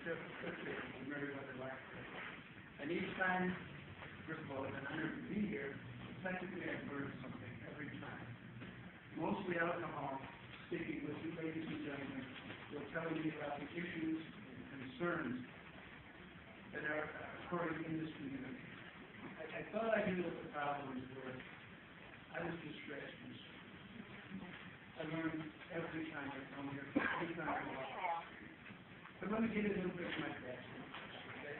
fifth grade in Meriwether Last Grade. And each time, first of all, it's an honor to be here. Secondly, I've learned something every time. Mostly alcohol, speaking with you ladies and gentlemen, will tell me about the issues and concerns that are occurring in this community. I thought I knew what the problems were. I was just scratching the surface. I learned every time I come here, every time I walk. But let me get a little bit of my background. Okay?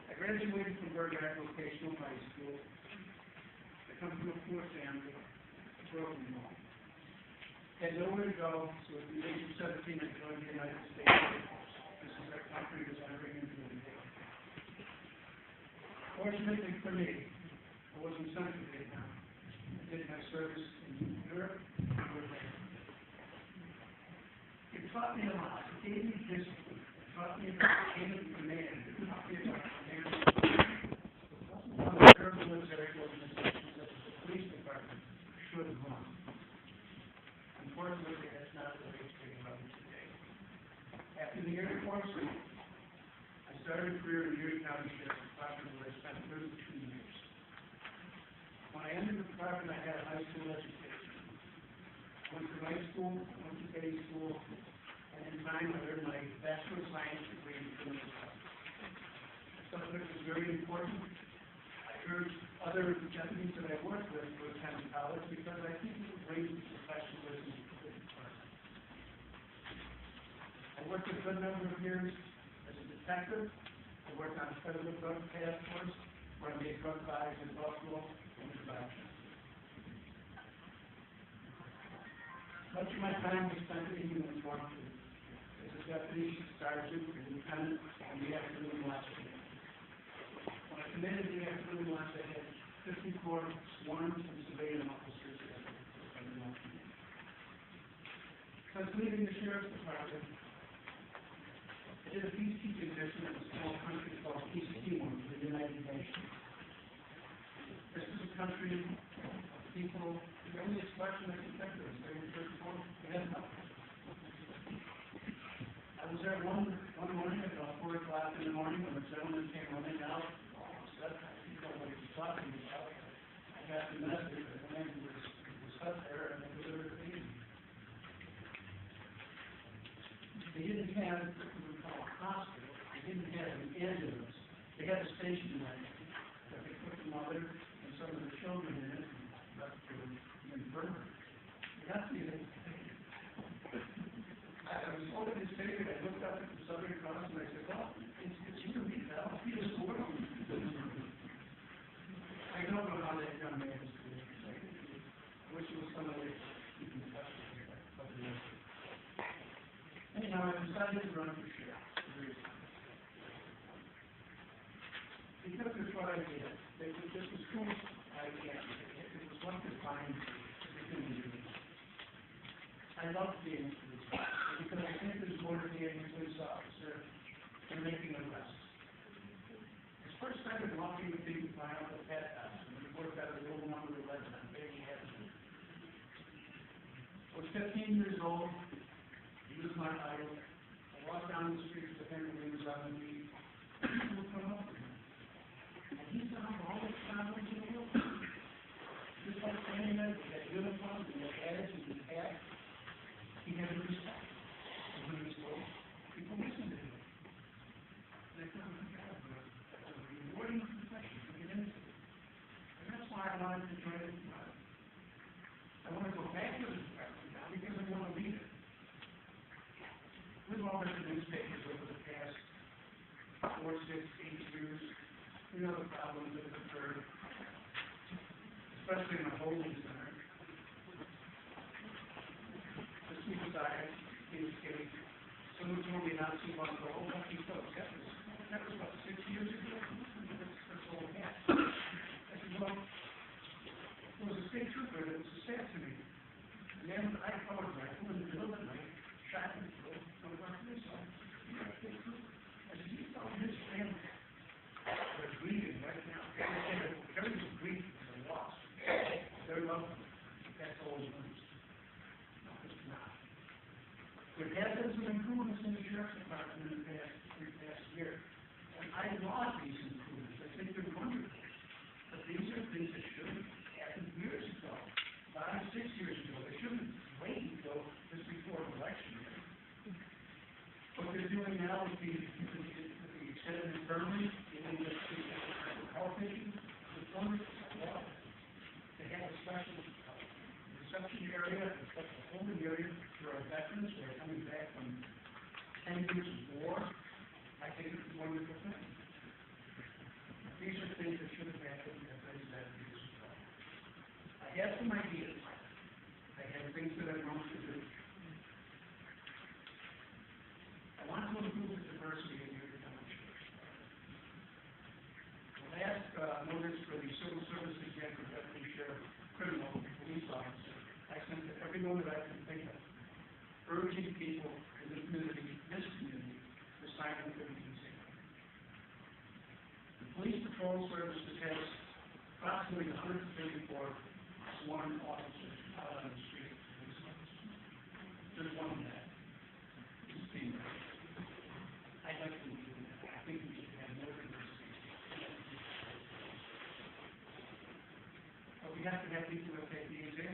I graduated from Burgard Vocational High School. I come from a poor family, a broken home. Had nowhere to go, so at the age of 17, I joined the United States Air Force. This is our country that's entering into the war. Fortunately for me, I wasn't sent to Vietnam. I did my service in Europe and Japan. It taught me a lot. It gave me discipline. It taught me about the chain of command. It taught me about command. One of the paramilitary organizations that the police department should run. Unfortunately, that's not the way it's being run today. After the Air Force, I started a career in Erie County Sheriff's Department where I spent 32 years. When I entered the department, I had a high school education. I went to high school, I went to day school, and in time I earned my Bachelor of Science degree in criminal justice. I thought that it was very important. I urged other deputies that I worked with to attend college because I think it would bring professionalism to the department. I worked a good number of years as a detective. I worked on a federal drug task force where I made drug buys in Buffalo and Nebraska. Much of my time was spent in uniform as a deputy, sergeant, and lieutenant on the afternoon watch team. When I committed the afternoon watch, I had 54 sworn and civilian officers as a watch team. Since leaving the Sheriff's Department, I did a peacekeeping mission in a small country called East Timor for the United Nations. This is a country of people, the only expression I can think of is they were just born, they had nothing. I was there one morning at about 4 o'clock in the morning when a gentleman came running out. All of a sudden, I didn't know what he was talking about. I got the message that the man was up there and they were there. They didn't have what we would call a hospital. They didn't have an ambulance. They had a station wagon that they put the mother and some of the children in it and left to the infirmary. That's the I was holding this paper and I looked up at the Southern Cross and I said, well, it's you and me, that'll feed us the world. I don't know how that young man is doing. I wish it was somebody keep in touch with me. Anyhow, I decided to run for sheriff. Because of what I did, this was who I am. It was what defined the community. I love being a police officer because I think there's more to being a police officer than making arrests. I first started walking with people by out the pet house and we worked out a little number 11 on Baby Heaven. I was 15 years old. He was my idol. I walked down the street with him when he was on the knee. People would come up to him. And he said, I'm all the problems in the world. Just like standing there with that uniform and that badge and his hat, he had a respect. And when he was told, people listened to him. And I thought, oh my God, that's a rewarding profession to get into. And that's why I wanted to join the department. I want to go back to the department now because I want to lead it. We've all read the newspapers over the past 4, 6, 8 years. We know the problems that have occurred, especially in the holding center. The suicide, the escape. Someone told me not too long ago, oh, lucky folks, that was about 6 years ago. That's all that. I said, well, there was a state trooper that was assassinated. And then I followed rifle in the middle of the night, shot and killed one of our police officers. I said, you tell his family. They're grieving right now. Everybody's grieving for the loss. Their loved ones. That's all it means. No, it's not. There has been some improvements in the sheriff's department in the past year. And I laud these improvements. I think they're wonderful. But these are things that should have happened years ago, 5, 6 years ago. They shouldn't wait until just before an election. What they're doing now with the extended infirmary, giving the health issues, it's wonderful. They have a special reception area, a special holding area for our veterans who are coming back from 10 years of war. I think it's a wonderful thing. These are things that should have happened as I said years ago. I have some ideas. I have things that I want to do. I want to improve the diversity of your township. The last notice for the civil service exam for deputy sheriff, criminal police officer, I sent to everyone that I can think of, urging people in the community, this community, to sign up for the exam. The police patrol services has approximately 134 sworn officers out on the street. There's one of that. It's female. I'd like to do that. I think we should have more diversity. But we have to have people that take the exam.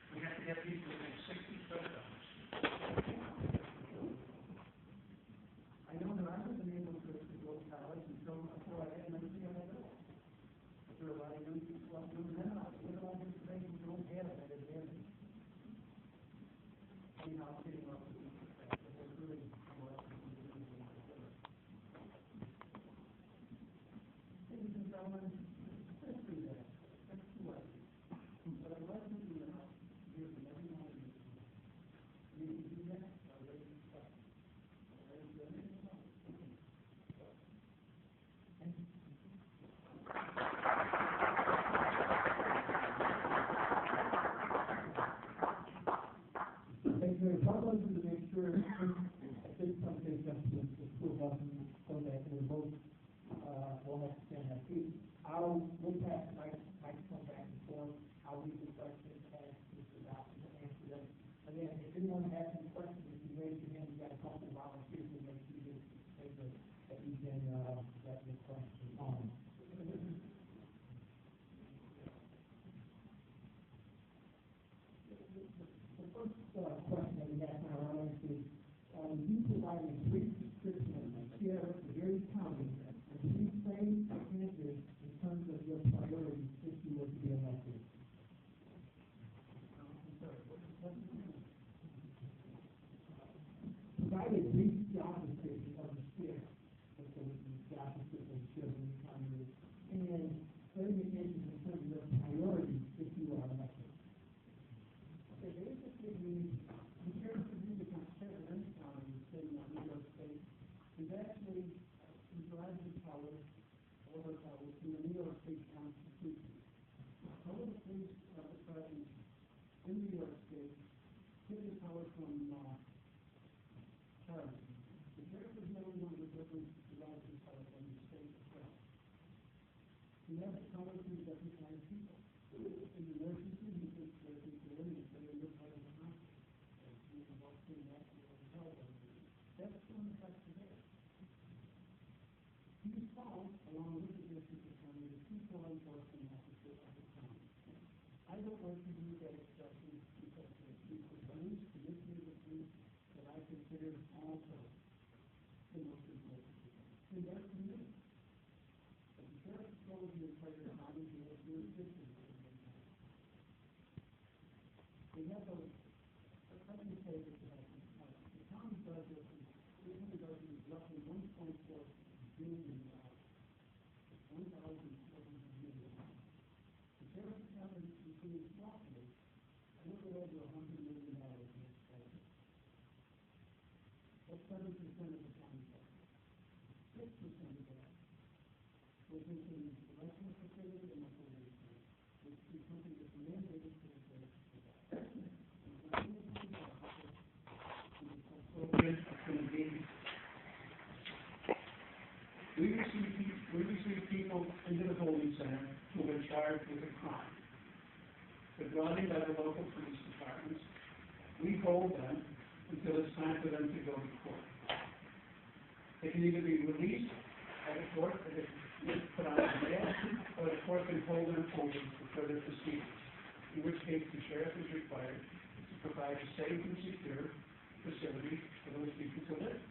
We have to have people that make $60 credit hours. I know that I wasn't able to go to college until I had an MBA. But there are a lot of young people out there now. Look at all the information who don't have that advantage. Anyhow, I'm getting off the fact that there's really more else we can do than that. Ladies and gentlemen, let's do that. Let's do it. But I'd like to do now, hear from every one of you. You can do that, or ready to start. Ready to do anything else? Thank you. Thank you. I wanted to make sure, I think something just the school doesn't go back and vote. We'll have to stand that seat. We'll pass microphone back and forth. I'll read the questions, ask Mr. Dawson to answer them. Again, if anyone has any questions, if you raise your hand, you got a couple of volunteers who make sure that you can get your question on. The first question that we have in our audience is, you provide a brief description of the share of the various counties, and please frame the answer in terms of your priorities if you were to be elected. Provide a brief job description of the share of the job description of the share of the county, and frame the answer in terms of your priorities if you are elected. Okay, basically, the sheriff of the President County, state of New York State, is actually deriving power over power from the New York State Constitution. All of the police departments in New York State get the power from Parliament. The sheriff is the only one that derives his power from the state itself. He has the power to deputize people. In the emergency, he takes care of people in and say, you're part of the house. You can walk through that and tell them. That's one of the facts today. He falls, along with the district attorney, the chief law enforcement officer of the county. I don't like to use that expression because the chief of police, the commissioner of the police, that I consider also the most important. And that's me. But the sheriff controls the entire county, he has jurisdiction. We have a, let me say this, the county budget is roughly $1.4 billion. $1,400 million. The sheriff's department is roughly a little over $100 million in its budget. That's 7% of the county budget. 6% of that was into the correctional facility and the police, which is something that's mandated to the sheriff to provide. We receive people into the holding center who are charged with a crime. They're brought in by the local police departments. We hold them, until it's time for them to go to court. They can either be released at a court, or they can be put on bail, or the court can hold them over for further proceedings, in which case the sheriff is required to provide a safe and secure facility for those people to live.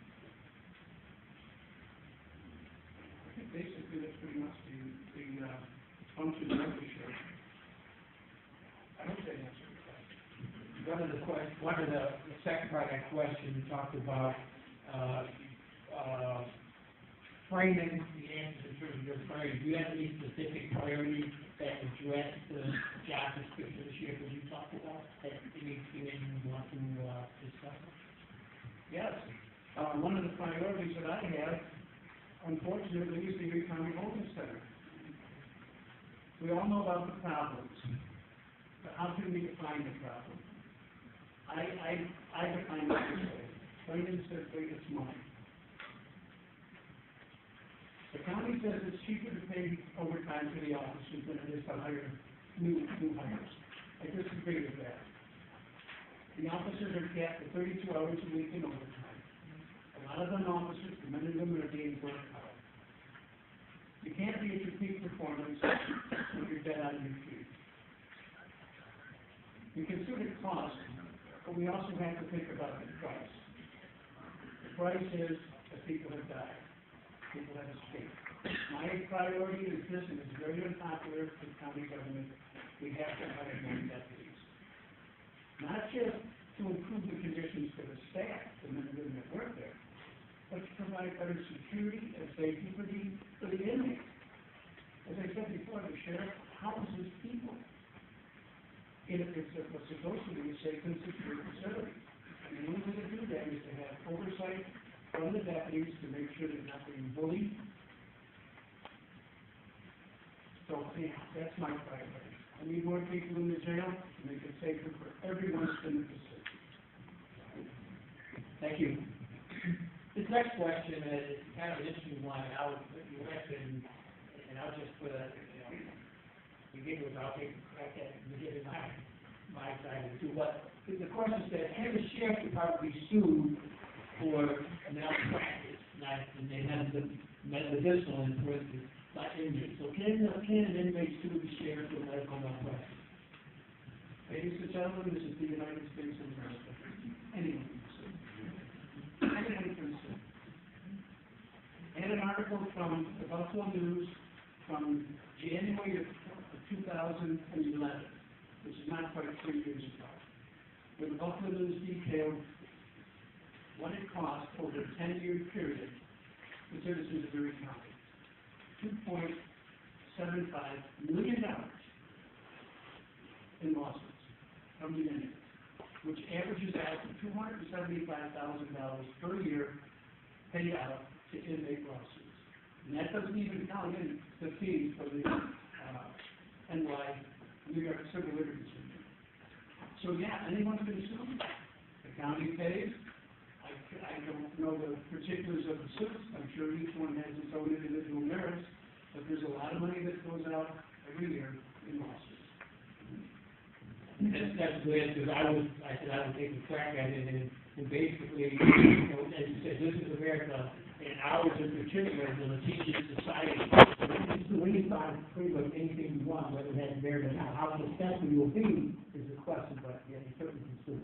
I think basically that's pretty much the function of the sheriff. I hope that answers the question. One of the second part of that question, you talked about framing the answers in terms of your priorities. Do you have any specific priorities that address the job description of the sheriff that you talked about that you want to discuss? Yes. One of the priorities that I have, unfortunately, is the Erie County Holding Center. We all know about the problems, but how can we define the problem? I define it this way. Plain and simply, it's money. The county says it's cheaper to pay overtime to the officers than it is to hire new hires. I disagree with that. The officers are capped at 32 hours a week in overtime. A lot of them officers, the men and women, are being worked hard. You can't be at your peak performance when you're dead on your feet. We consider cost, but we also have to think about the price. The price is that people have died. People have escaped. My priority is this, and it's very unpopular for the county government. We have to hire more deputies. Not just to improve the conditions for the staff, the men and women that work there, but to provide better security and safety for the inmates. As I said before, the sheriff houses people. It's supposed to be a safe and secure facility. And the only way to do that is to have oversight from the deputies to make sure they're not being bullied. So, yeah, that's my priority. I need more people in the jail to make it safer for everyone in the facility. Thank you. This next question is kind of an interesting one. I'll just put begin with, I'll take a crack at it and get it my side of it too. But the question says, can the sheriff's department be sued for malpractice? And they have the medicinal and for instance, by injuries. So can an inmate sue the sheriff for medical malpractice? Ladies and gentlemen, this is the United States of America. Anyone can sue. Anyone can sue. I had an article from the Buffalo News from January of 2011, which is not quite 3 years ago, where the Buffalo News detailed what it cost over a 10-year period for citizens of Erie County. $2.75 million in lawsuits from the inmates, which averages out to $275,000 per year paid out to inmate lawsuits. And that doesn't even count in the fees for the New York Civil Liberties Union. So yeah, anyone's going to sue. The county pays. I don't know the particulars of the suits. I'm sure each one has its own individual merits, but there's a lot of money that goes out every year in lawsuits. That's good, because I said I would take a crack at it, and basically, as you said, this is America, and ours in particular is a litigious society. We can find pretty much anything you want, whether it has merit or not. How successful you'll be is the question, but yeah, you certainly can sue.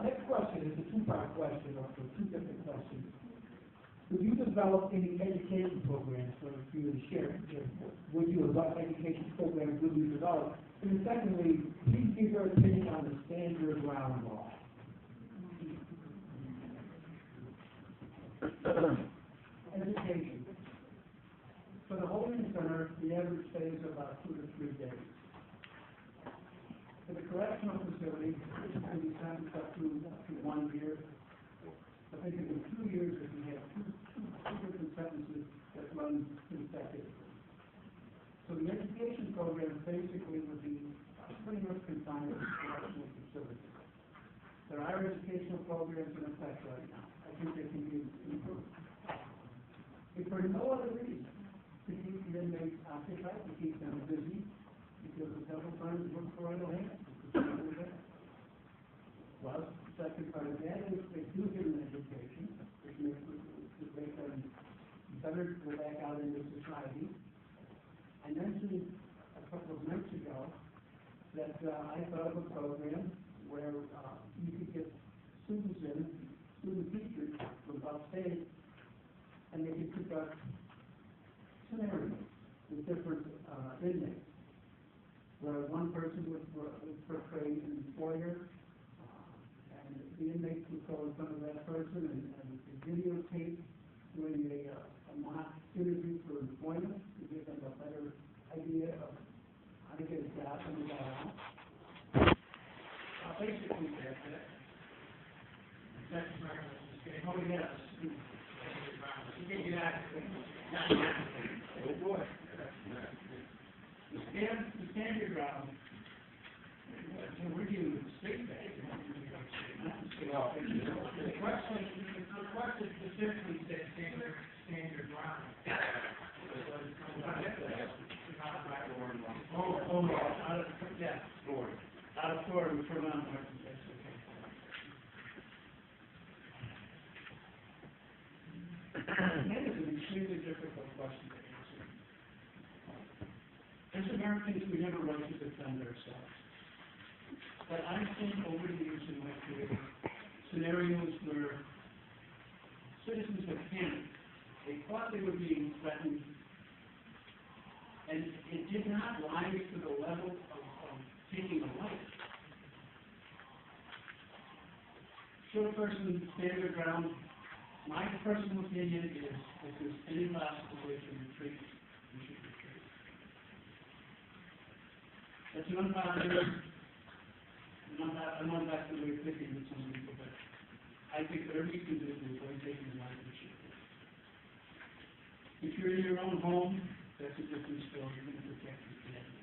Next question is a two-part question, or two different questions. Would you develop any education programs for the sheriff? Would you develop education programs? Would you develop? And then secondly, please give your opinion on the stand your ground law. Education. For the holding center, the average stay is about 2 to 3 days. For the correctional facility, it can be sentenced up to 1 year. I think in 2 years, if we have two different sentences that run consecutively. So the education program basically would be pretty much confined to the correctional facility. There are educational programs in effect right now. I think they can be improved. If for no other reason, to keep the inmates occupied, to keep them busy, because the several times look for idle hands. Well, the second part of that is they do get an education, which makes them better to go back out into society. I mentioned a couple of months ago that I thought of a program where you could get student teachers from upstate, and they could conduct scenarios with different inmates, where one person would portray an employer, and the inmates would go in front of that person and videotape doing a mock interview for employment to give them a better idea of how to get a job when they got out. Basically, that's it. That's right. Oh, yes. Oh, boy. The standard ground. We're dealing with the state bank. The question specifically says standard ground. Out of Florida, we put on. That is an extremely difficult question to answer. As Americans, we have a right to defend ourselves. But I've seen over the years in my career scenarios where citizens have panicked. They thought they were being threatened, and it did not rise to the level of taking a life. Should a person stand their ground? My personal opinion is if there's any possible way to retreat, we should retreat. That's an unpopular, I'm not back to the way of thinking with some people, but I think whatever you can do is really taking the life you should do. If you're in your own home, that's a different story. You're going to protect your family.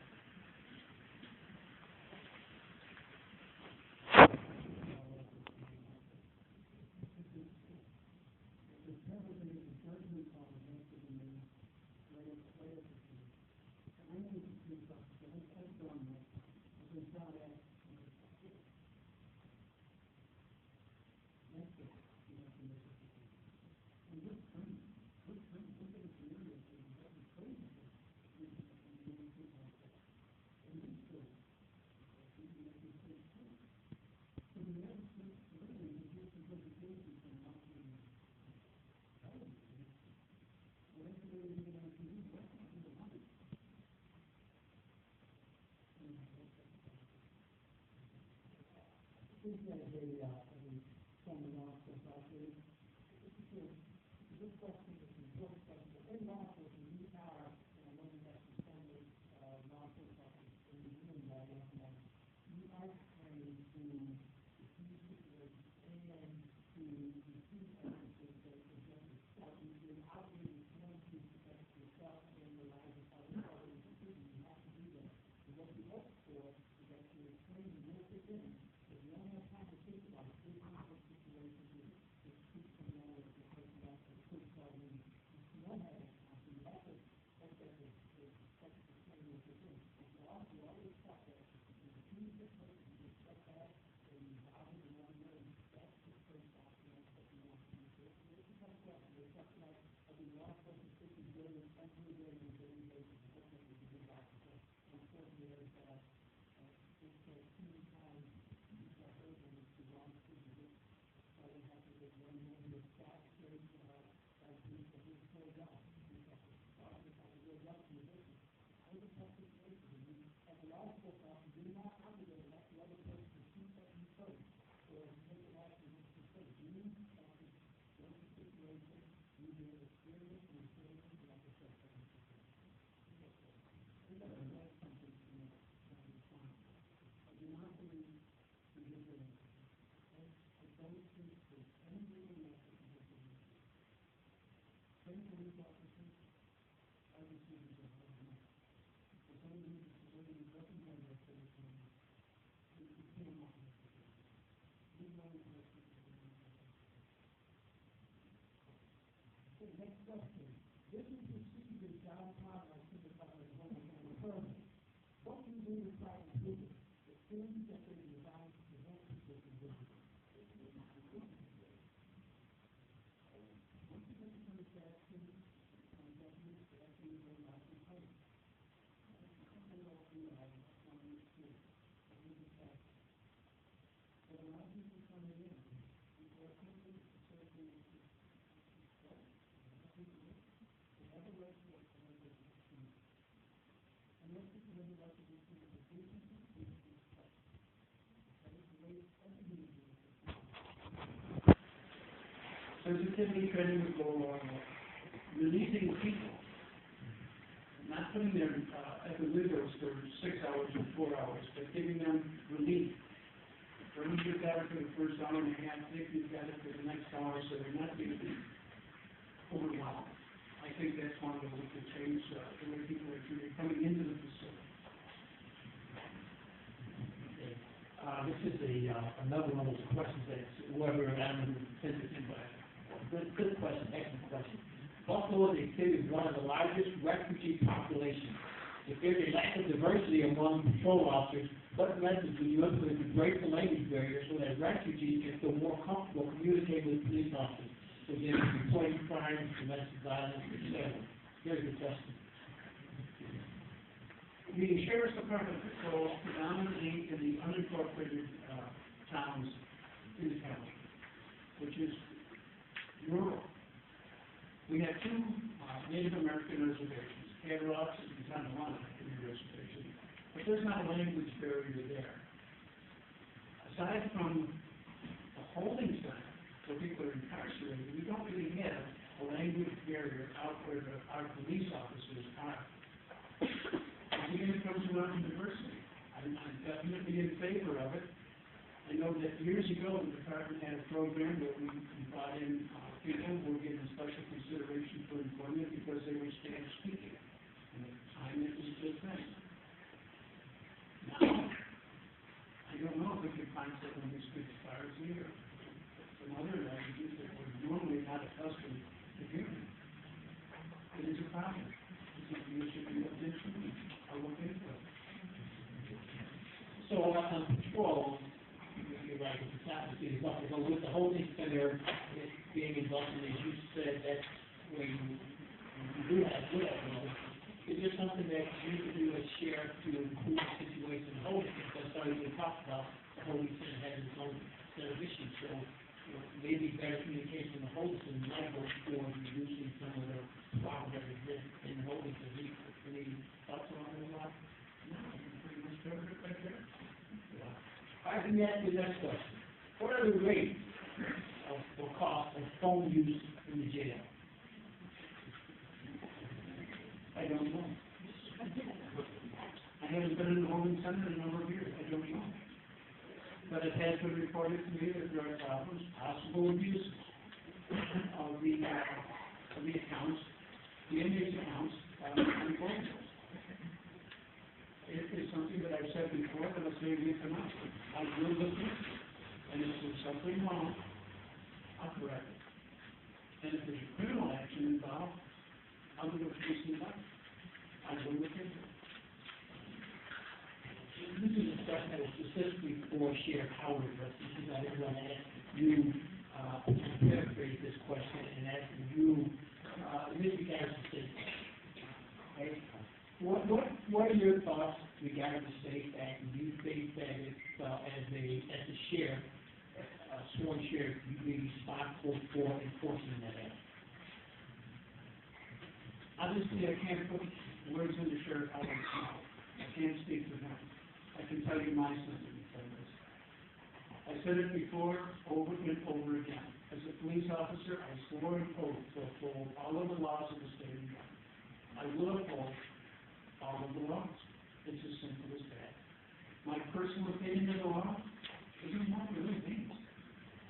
Next question. This is procedure downtown, I think about the home and permit. What do you do to try to do it? The things that they designed to prevent people from doing it. Sensitivity training would go along with releasing people, not putting them at the windows for 6 hours or 4 hours, but giving them relief. Bring your data for the first hour and a half, take your data for the next hour, so they're not being overwhelmed. I think that's one way we could change the way people are treated coming into the facility. This is another one of those questions that whoever, I don't know who sent it in, but good question, excellent question. Buffalo is a city with one of the largest refugee populations. If there's a lack of diversity among patrol officers, what methods will you implement to break the language barrier so that refugees can feel more comfortable communicating with police officers? Again, reporting crime, domestic violence, etc. Very good question. The sheriff's department patrols predominantly in the unincorporated towns in the county, which is rural. We have two Native American reservations, Cadrocks and Tonawanda reservation, but there's not a language barrier there. Aside from a holding center where people are incarcerated, we don't really have a language barrier out where our police officers are. Again, it comes around to diversity. I'm definitely in favor of it. I know that years ago, the department had a program where we brought in people who were given special consideration for employment because they were Spanish speaking. And at the time, it was a good thing. Now, I don't know if we can find someone who speaks Farsi or some other languages that we're normally not accustomed to hearing. It is a problem. It's something that should be looked into. I'll look into it. So on patrol, you're right, it's a topic in Buffalo, but with the holding center being involved in, as you said, that's where you do have good at it. Is there something that you could do as sheriff to improve the situation in holding center? Because I already talked about the holding center having its own set of issues, so maybe better communication in the holding center might go towards reducing some of the problems that exist in the holding center. Any thoughts on that? No, you pretty much covered it right there. All right, let me ask you the next question. What are the rates or cost of phone use in the jail? I don't know. I haven't been in the holding center in a number of years. I don't know. But it has been reported to me that there are problems, possible abuse of the accounts, the inmates' accounts, on phone bills. It is something that I've said before, but I'll say it again tonight. I will look into it. And if there's something wrong, I'll correct it. And if there's a criminal action involved, I'll do what police need. I will look into it. This is a question that was specifically for Sheriff Howard, but since I didn't want to ask you, paraphrase this question and ask you, Mr. Garrison, okay? What are your thoughts regarding the state act? Do you think that if, as a sheriff, sworn sheriff, you be responsible for enforcing that act? Obviously, I can't put words into Sheriff Howard's mouth. I can't speak for him. I can tell you my sentiments on this. I said it before, over and over again. As a police officer, I swore an oath to uphold all of the laws of the state of New York. I will uphold all of the laws. It's as simple as that. My personal opinion of the law isn't what it really means.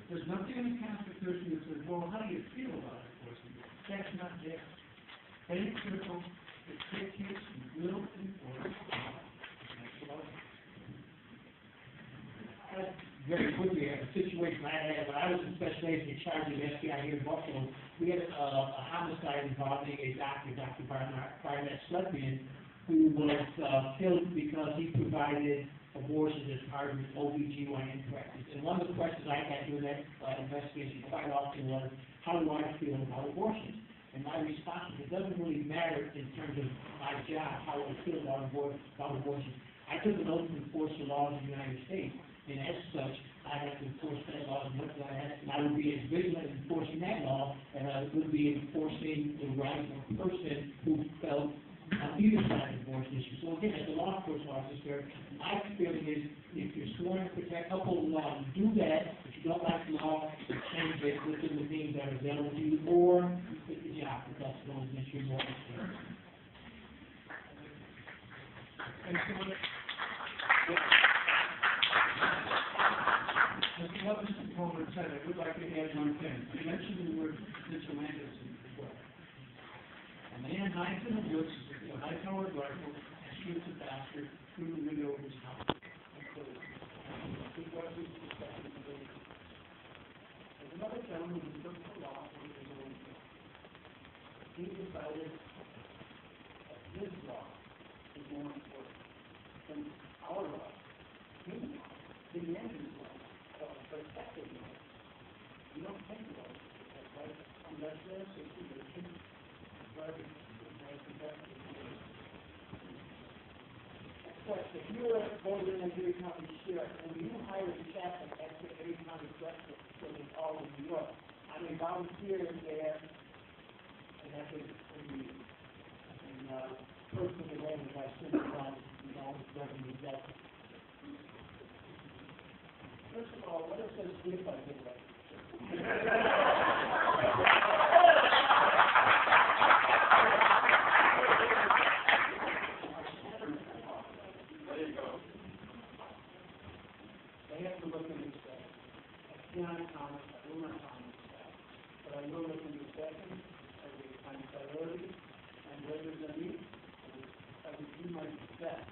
There's nothing in the Constitution that says, well, how do you feel about enforcing it? That's not there. Plain and simple, it dictates and will enforce the law. That's what I want. Very quickly, a situation I had when I was in special agent in charge of FBI here in Buffalo. We had a homicide involving a doctor, Dr. Barnett Slepian, who was killed because he provided abortions as part of his OBGYN practice. And one of the questions I had during that investigation quite often was, how do I feel about abortions? And my response was, it doesn't really matter in terms of my job, how I feel about abortions. I took an oath to enforce the laws of the United States, and as such, I have to enforce that law as much as I would be as vigilant in enforcing that law as I would be enforcing the right of a person who felt on either side of the divorce issue. So again, as a law enforcement officer, my feeling is if you're sworn to protect, uphold the law, you do that. If you don't like the law, you change it within the means that are available to you, or you quit the job if that's going against your moral standards. Mr. Love, Mr. Coleman said, I would like to add one thing. You mentioned the word vigilantism as well. A man hides in the woods with a high-powered rifle and shoots a bastard through the window of his house. There's another gentleman who took the law from his own hand. He decided that his law is more important than our law. His law, the man's law, protected law. You don't think law is protected, right? Unless there's a situation. If you're voted in Erie County Sheriff, and you hire a chaplain at the Erie County Correctional Facility all in New York, I mean, volunteers there, and that's it for you. And, personally, when I spend time, revenue that. First of all, what if there's sleep on the way? I have to look into that. I cannot comment, I will not comment that. But I will look into second, I will find priority, and where there's a need, I will do my best.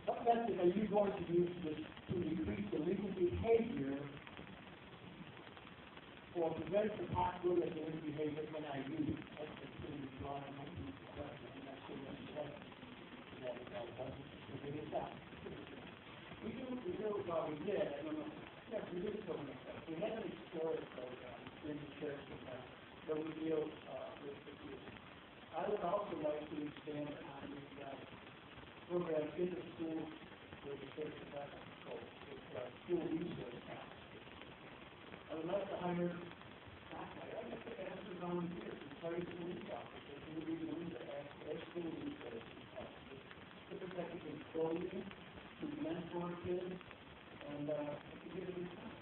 What method are you going to use to increase the legal behavior or prevent the possibility of illegal behavior when I use it? That's the thing that's wrong, and that's the question, and that's the question. We do what we did, I don't know, yes, we did so many stuff. We had an explorer program in the church that we deal with the youth. I would also like to expand on the program in the school with the church that school resource house. I would like to hire, I'd like to ask the volunteers to study the police officers who would be willing to ask their school resource officers to protect against bullying, to mentor kids, and to give it a time.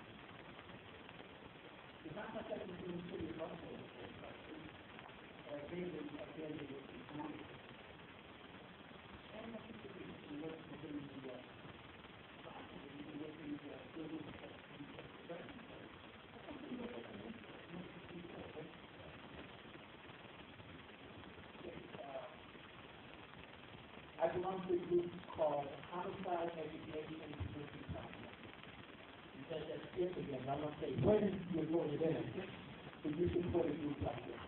It's not like that in the city of Buffalo, but I think that I can do it in county. And I think that we can look within the I belong to a group called Homicide Education and Safety Council. You said that's it again, I'm going to say, when you're going to dinner, but you support a group like this.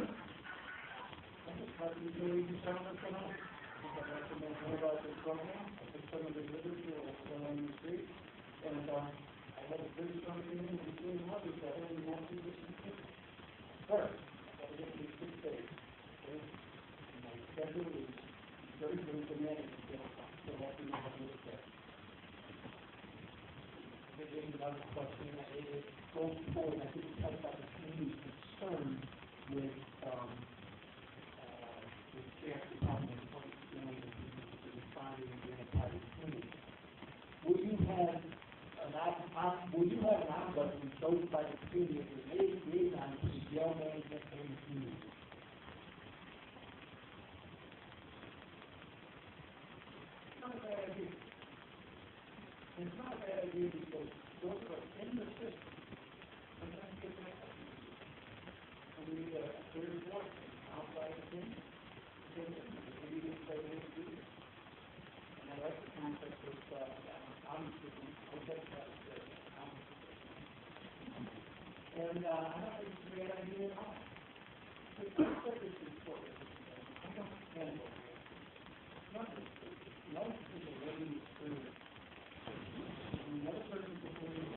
I just thought you were doing something for us. I'd like to know more about this program. I think some of the literature is still on the street. And I had a very strong opinion of the mothers that only want to do this in kids. First, I got to get to the 6 days. My schedule is very demanding to get up, so that we have to look at. There's another question that is going forward. I think we talked about the community's concern with the sheriff's department responding to the entire community. Will you have an ombudsman chosen by the community as a liaison to the jail management and the community? Not a bad idea. It's not a bad idea because those are in the system. Sometimes get that. And we need a third voice, outside opinion. We need to say what we do. And I like the concept of ombudsman. I think that's good. And I don't think it's a bad idea at all. The concept is important. I don't handle it. Nothing. Life is a waiting experience.